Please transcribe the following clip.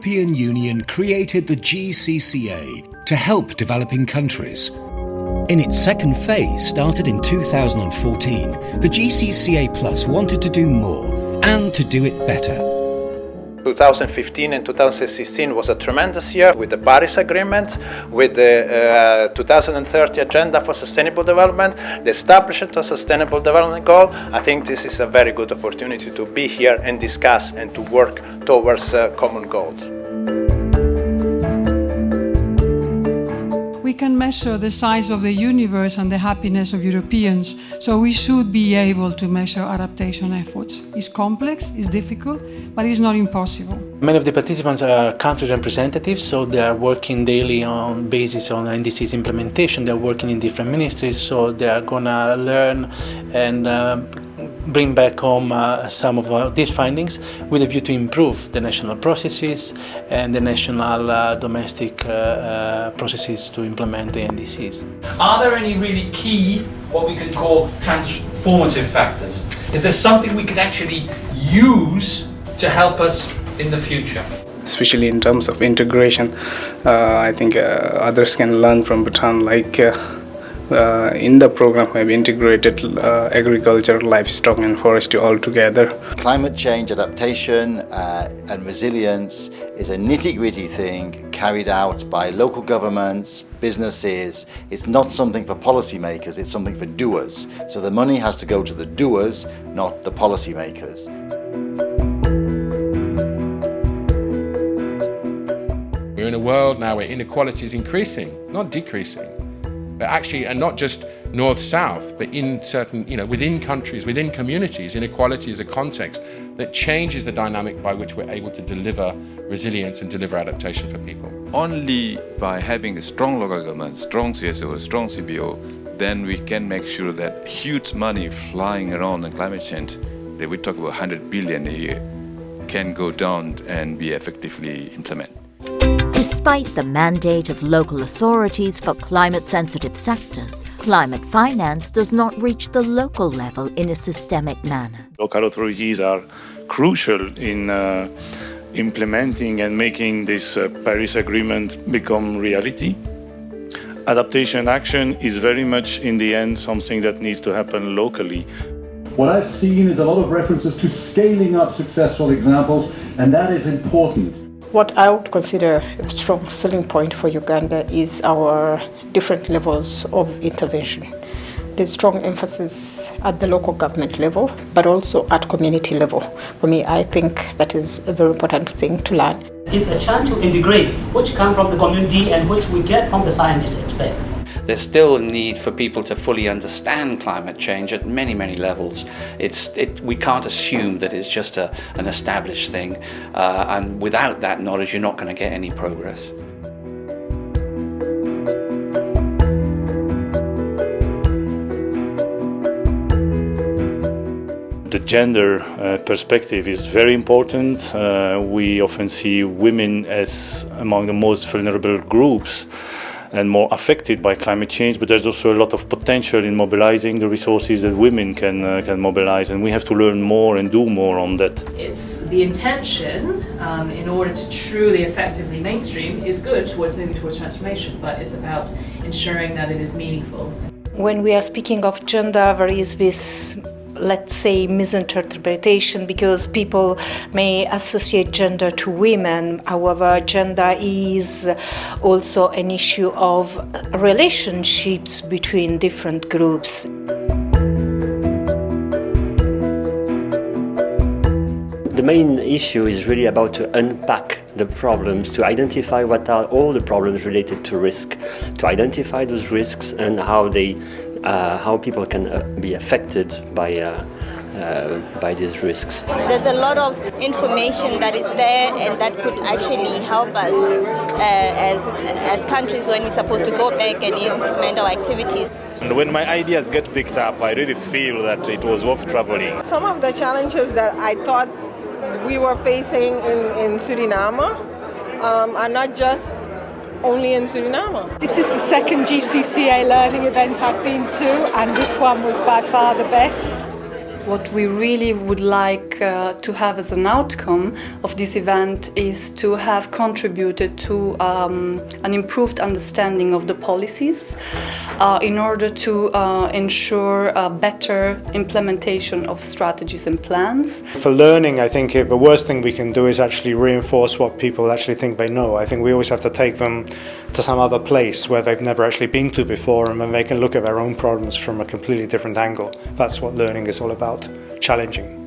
European Union created the GCCA to help developing countries. In its second phase, started in 2014, the GCCA Plus wanted to do more and to do it better. 2015 and 2016 was a tremendous year with the Paris Agreement, with the 2030 Agenda for Sustainable Development, the establishment of Sustainable Development Goal. I think this is a very good opportunity to be here and discuss and to work towards common goals. We can measure the size of the universe and the happiness of Europeans, so we should be able to measure adaptation efforts. It's complex, it's difficult, but it's not impossible. Many of the participants are country representatives, so they are working daily on basis on NDC's implementation. They're working in different ministries, so they are gonna learn and bring back home some of these findings with a view to improve the national processes and the national domestic processes to implement the NDCs. Are there any really key, what we could call transformative factors? Is there something we could actually use to help us in the future? Especially in terms of integration, I think others can learn from Bhutan, like in the program we have integrated agriculture, livestock and forestry all together. Climate change adaptation and resilience is a nitty-gritty thing carried out by local governments, businesses. It's not something for policymakers, it's something for doers. So the money has to go to the doers, not the policymakers. We're in a world now where inequality is increasing, not decreasing. But actually, and not just north-south, but in certain, within countries, within communities, inequality is a context that changes the dynamic by which we're able to deliver resilience and deliver adaptation for people. Only by having a strong local government, strong CSO, strong CBO, then we can make sure that huge money flying around on climate change, that we talk about 100 billion a year, can go down and be effectively implemented. Despite the mandate of local authorities for climate-sensitive sectors, climate finance does not reach the local level in a systemic manner. Local authorities are crucial in implementing and making this Paris Agreement become reality. Adaptation action is very much, in the end, something that needs to happen locally. What I've seen is a lot of references to scaling up successful examples, and that is important. What I would consider a strong selling point for Uganda is our different levels of intervention. There's strong emphasis at the local government level, but also at community level. For me, I think that is a very important thing to learn. It's a chance to integrate which come from the community and which we get from the scientists expert. There's still a need for people to fully understand climate change at many, many levels. We can't assume that it's just an established thing, and without that knowledge, you're not going to get any progress. The gender perspective is very important. We often see women as among the most vulnerable groups and more affected by climate change, but there's also a lot of potential in mobilizing the resources that women can mobilize, and we have to learn more and do more on that. It's the intention, in order to truly effectively mainstream, is good towards moving towards transformation, but it's about ensuring that it is meaningful. When we are speaking of gender, there is this, let's say, misinterpretation because people may associate gender to women. However, gender is also an issue of relationships between different groups. The main issue is really about to unpack the problems, to identify what are all the problems related to risk, to identify those risks and how people can be affected by these risks. There's a lot of information that is there and that could actually help us as countries when we're supposed to go back and implement our activities. And when my ideas get picked up, I really feel that it was worth traveling. Some of the challenges that I thought we were facing in Suriname are not just only in Suriname. This is the second GCCA learning event I've been to, and this one was by far the best. What we really would like to have as an outcome of this event is to have contributed to an improved understanding of the policies in order to ensure a better implementation of strategies and plans. For learning, I think the worst thing we can do is actually reinforce what people actually think they know. I think we always have to take them to some other place where they've never actually been to before, and then they can look at their own problems from a completely different angle. That's what learning is all about, challenging.